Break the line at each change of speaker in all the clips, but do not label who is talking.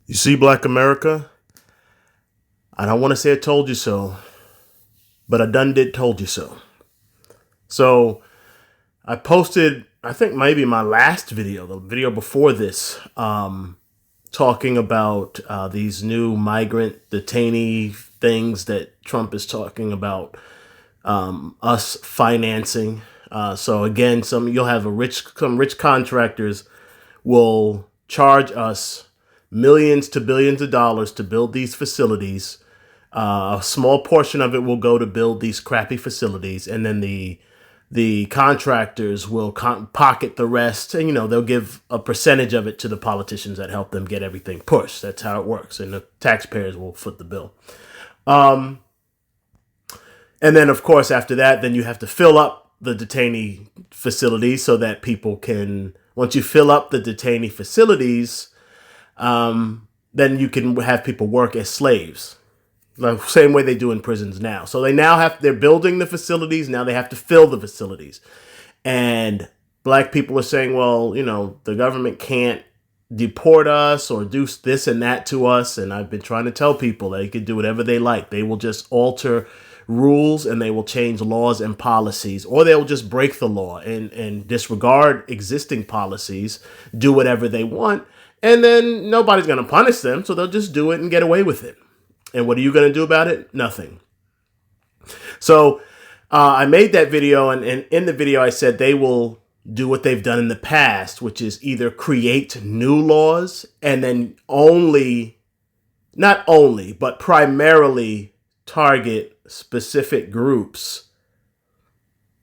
You see, Black America, I don't want to say I told you so, but I done did told you so. So I posted, I think maybe my last video, the video before this, talking about these new migrant detainee things that Trump is talking about us financing. So again, you'll have some rich contractors will charge us millions to billions of dollars to build these facilities. A small portion of it will go to build these crappy facilities, and then the contractors will pocket the rest, and they'll give a percentage of it to the politicians that help them get everything pushed. That's how it works, and the taxpayers will foot the bill. And then, of course, after that, then you have to fill up the detainee facilities so that people can. Once you fill up the detainee facilities, then you can have people work as slaves. The same way they do in prisons now. So they're building the facilities. Now they have to fill the facilities. And Black people are saying, well, the government can't deport us or do this and that to us. And I've been trying to tell people they can do whatever they like. They will just alter rules and they will change laws and policies, or they'll just break the law and disregard existing policies, do whatever they want. And then nobody's going to punish them. So they'll just do it and get away with it. And what are you going to do about it? Nothing. So I made that video, and in the video I said they will do what they've done in the past, which is either create new laws and then not only, but primarily target specific groups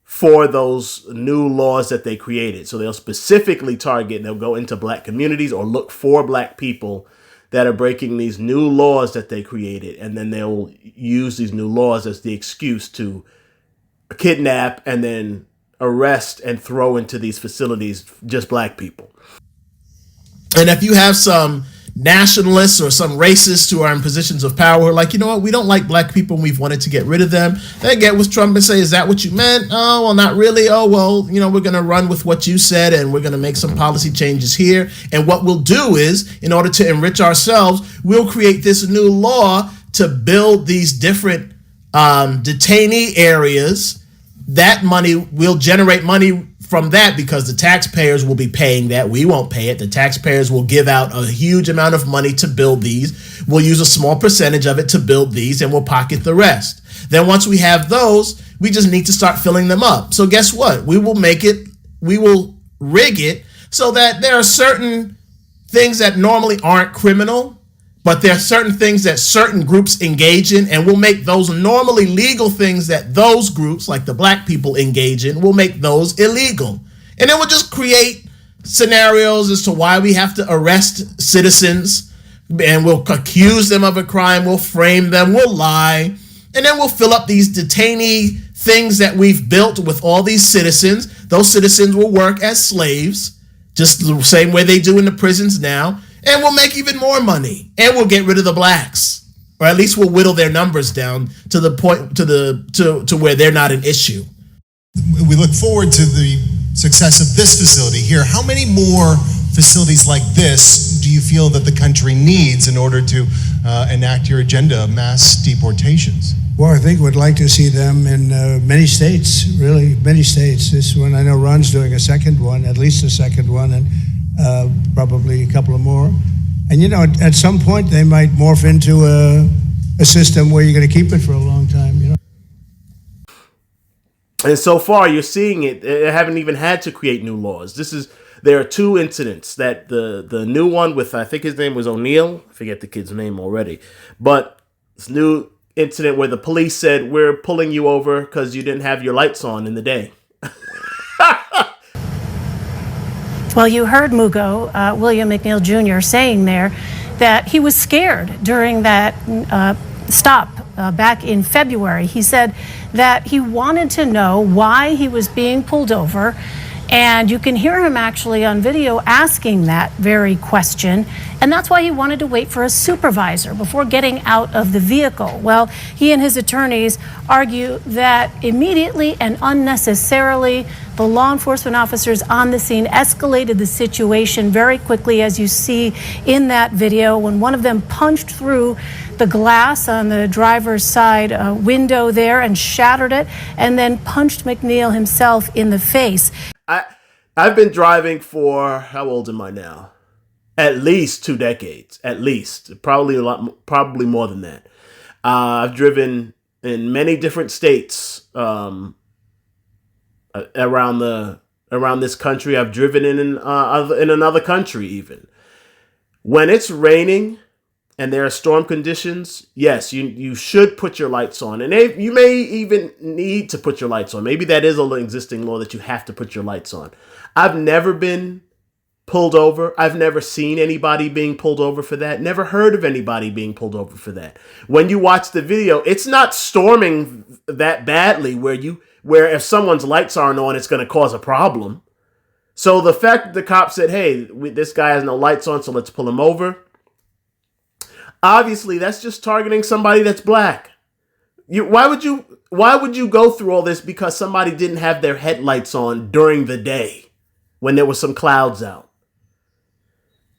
for those new laws that they created. So they'll specifically target, they'll go into Black communities or look for Black people that are breaking these new laws that they created. And then they'll use these new laws as the excuse to kidnap and then arrest and throw into these facilities just Black people.
And if you have some nationalists or some racists who are in positions of power who are like, you know what, we don't like Black people and we've wanted to get rid of them, they get with Trump and say, is that what you meant? Oh, well, not really. Oh, well, we're going to run with what you said and we're going to make some policy changes here. And what we'll do is, in order to enrich ourselves, we'll create this new law to build these different detainee areas. That money will generate money from that because the taxpayers will be paying that. We won't pay it. The taxpayers will give out a huge amount of money to build these. We'll use a small percentage of it to build these and we'll pocket the rest. Then once we have those, we just need to start filling them up. So guess what? We will rig it so that there are certain things that normally aren't criminal, but there are certain things that certain groups engage in, and we'll make those normally legal things that those groups, like the Black people, engage in, we'll make those illegal. And then we'll just create scenarios as to why we have to arrest citizens, and we'll accuse them of a crime, we'll frame them, we'll lie, and then we'll fill up these detainee things that we've built with all these citizens. Those citizens will work as slaves, just the same way they do in the prisons now. And we'll make even more money, and we'll get rid of the Blacks, or at least we'll whittle their numbers down to the point to where they're not an issue.
We look forward to the success of this facility here. How many more facilities like this do you feel that the country needs in order to enact your agenda of mass deportations?
Well, I think we'd like to see them in many states, really, many states. This one, I know Ron's doing a second one, at least a second one, and probably a couple of more. And at some point they might morph into a system where you're going to keep it for a long time,
And so far you're seeing it. They haven't even had to create new laws. There are two incidents that the new one with, I think his name was O'Neill. I forget the kid's name already. But this new incident where the police said, we're pulling you over because you didn't have your lights on in the day.
Well, you heard Mugo, William McNeil Jr., saying there that he was scared during that stop back in February. He said that he wanted to know why he was being pulled over And you can hear him actually on video asking that very question. And that's why he wanted to wait for a supervisor before getting out of the vehicle. Well, he and his attorneys argue that immediately and unnecessarily, the law enforcement officers on the scene escalated the situation very quickly, as you see in that video, when one of them punched through the glass on the driver's side window there and shattered it, and then punched McNeil himself in the face.
I've been driving for, how old am I now? At least 2 decades, at least. Probably more than that. I've driven in many different states around this country. I've driven in another country even. When it's raining and there are storm conditions, yes, you should put your lights on. And you may even need to put your lights on. Maybe that is an existing law that you have to put your lights on. I've never been pulled over. I've never seen anybody being pulled over for that. Never heard of anybody being pulled over for that. When you watch the video, it's not storming that badly where if someone's lights aren't on, it's going to cause a problem. So the fact that the cop said, hey, this guy has no lights on, so let's pull him over. Obviously, that's just targeting somebody that's black. Why would you go through all this because somebody didn't have their headlights on during the day when there was some clouds out?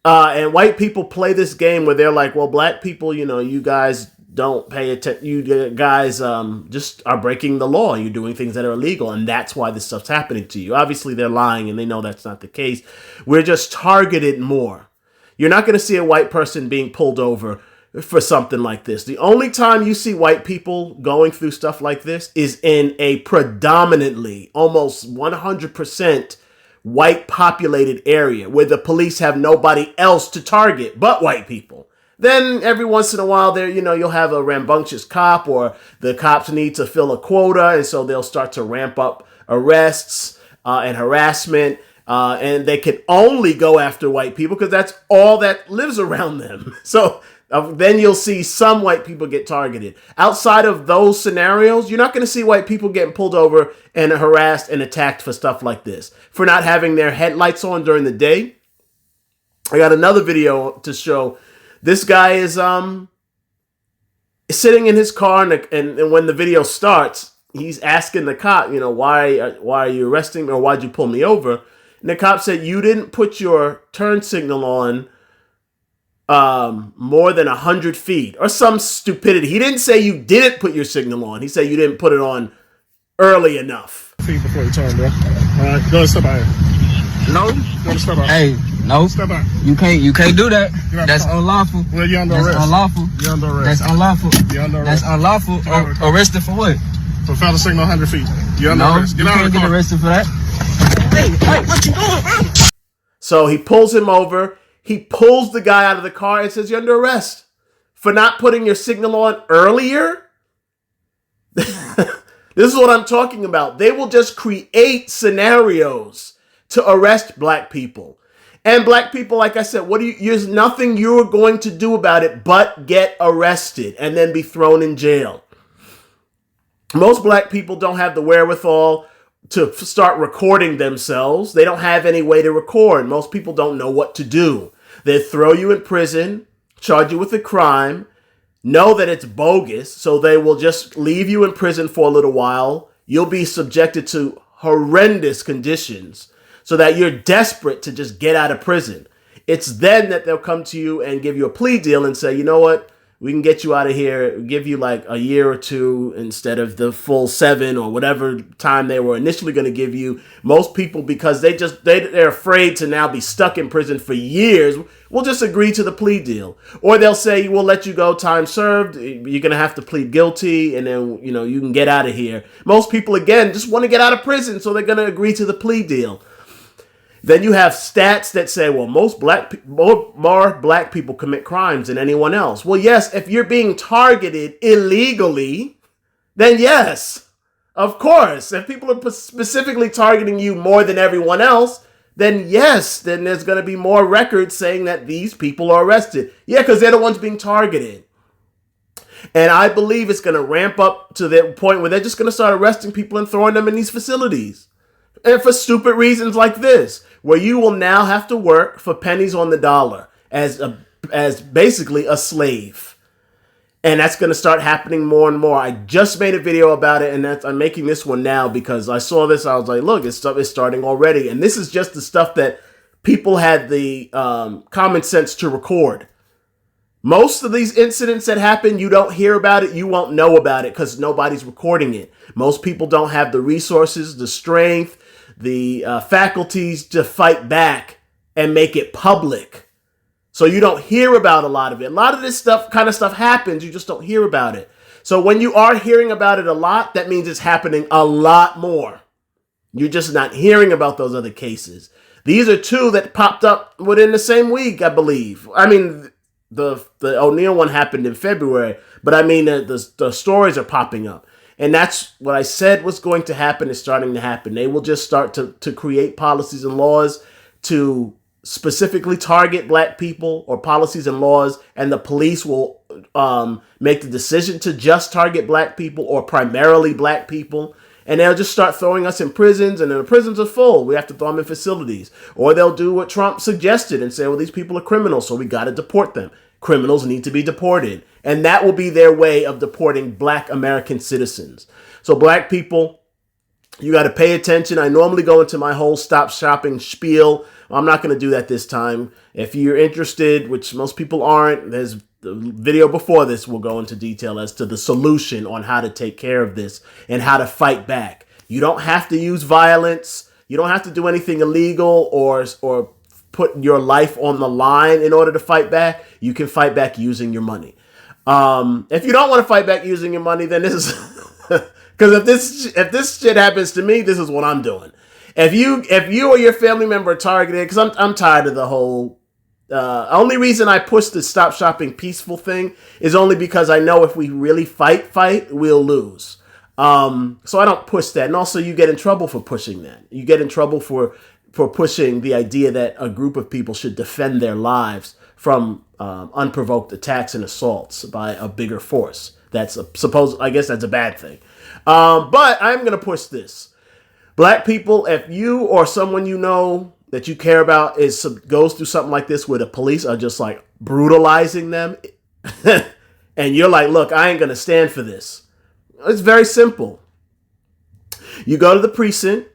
And white people play this game where they're like, well, black people, you guys don't pay attention. You guys just are breaking the law. You're doing things that are illegal. And that's why this stuff's happening to you. Obviously, they're lying and they know that's not the case. We're just targeted more. You're not going to see a white person being pulled over for something like this. The only time you see white people going through stuff like this is in a predominantly, almost 100% white populated area where the police have nobody else to target but white people. Then every once in a while there, you'll have a rambunctious cop, or the cops need to fill a quota. And so they'll start to ramp up arrests and harassment. And they can only go after white people because that's all that lives around them. So then you'll see some white people get targeted. Outside of those scenarios, you're not going to see white people getting pulled over and harassed and attacked for stuff like this, for not having their headlights on during the day. I got another video to show. This guy is sitting in his car, and when the video starts, he's asking the cop, why are you arresting me, or why'd you pull me over? And the cop said, you didn't put your turn signal on more than 100 feet, or some stupidity. He didn't say you didn't put your signal on. He said you didn't put it on early enough.
Feet before you turn, bro. All right, go ahead, step out here.
No.
Go to step out.
Hey, no.
Step out.
You can't do that. That's unlawful.
Well, you're under
That's
arrest.
unlawful.
You're under arrest.
That's unlawful.
You're under arrest.
That's unlawful. Arrested for what?
For fail to signal 100 feet. You're under
No,
arrest.
you
Get out of
can't
the
get
car.
arrested for that. Hey, what you doing, man?
So he pulls him over. He pulls the guy out of the car and says, you're under arrest for not putting your signal on earlier. This is what I'm talking about. They will just create scenarios to arrest black people. And black people, like I said, there's nothing you're going to do about it but get arrested and then be thrown in jail. Most black people don't have the wherewithal to start recording themselves. They don't have any way to record. Most people don't know what to do. They throw you in prison, charge you with a crime, know that it's bogus, so they will just leave you in prison for a little while. You'll be subjected to horrendous conditions so that you're desperate to just get out of prison. It's then that they'll come to you and give you a plea deal and say, you know what? We can get you out of here, give you like a year or two instead of the full 7 or whatever time they were initially going to give you. Most people, because they're afraid to now be stuck in prison for years, will just agree to the plea deal. Or they'll say, we'll let you go, time served, you're going to have to plead guilty, and then, you can get out of here. Most people, again, just want to get out of prison, so they're going to agree to the plea deal. Then you have stats that say, well, more black people commit crimes than anyone else. Well, yes, if you're being targeted illegally, then yes, of course. If people are specifically targeting you more than everyone else, then yes, then there's going to be more records saying that these people are arrested. Yeah, because they're the ones being targeted. And I believe it's going to ramp up to the point where they're just going to start arresting people and throwing them in these facilities. And for stupid reasons like this, where you will now have to work for pennies on the dollar as basically a slave. And that's going to start happening more and more. I just made a video about it, and I'm making this one now because I saw this. I was like, look, it's starting already. And this is just the stuff that people had the common sense to record. Most of these incidents that happen, you don't hear about it. You won't know about it because nobody's recording it. Most people don't have the resources, the strength, the faculties to fight back and make it public. So you don't hear about a lot of it. A lot of this kind of stuff happens. You just don't hear about it. So when you are hearing about it a lot, that means it's happening a lot more. You're just not hearing about those other cases. These are two that popped up within the same week, I believe. I mean, the O'Neill one happened in February, but I mean, the stories are popping up. And that's what I said was going to happen is starting to happen. They will just start to create policies and laws to specifically target black people, or policies and laws, and the police will make the decision to just target black people or primarily black people. And they'll just start throwing us in prisons, and the prisons are full. We have to throw them in facilities. Or they'll do what Trump suggested and say, well, these people are criminals, so we got to deport them. Criminals need to be deported. And that will be their way of deporting black American citizens. So black people, you got to pay attention. I normally go into my whole stop shopping spiel. I'm not going to do that this time. If you're interested, which most people aren't, there's the video before this will go into detail as to the solution on how to take care of this and how to fight back. You don't have to use violence. You don't have to do anything illegal or put your life on the line in order to fight back. You can fight back using your money. If you don't want to fight back using your money, then this is because if this shit happens to me, this is what I'm doing. If you or your family member are targeted, because I'm tired of the whole. Only reason I push the stop shopping peaceful thing is only because I know if we really fight, we'll lose. So I don't push that, and also you get in trouble for pushing that. You get in trouble for pushing the idea that a group of people should defend their lives from unprovoked attacks and assaults by a bigger force. I guess that's a bad thing. But I'm gonna push this. Black people, if you or someone you know that you care about goes through something like this where the police are just like brutalizing them and you're like, look, I ain't going to stand for this. It's very simple. You go to the precinct,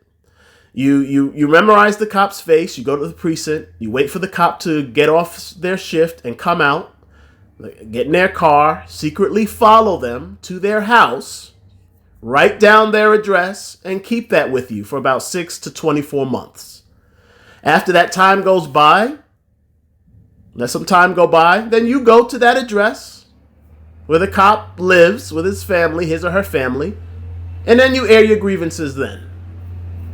you memorize the cop's face, you go to the precinct, you wait for the cop to get off their shift and come out, get in their car, secretly follow them to their house, write down their address, and keep that with you for about 6 to 24 months. After that time goes by, let some time go by, then you go to that address where the cop lives with his family, his or her family, and then you air your grievances then.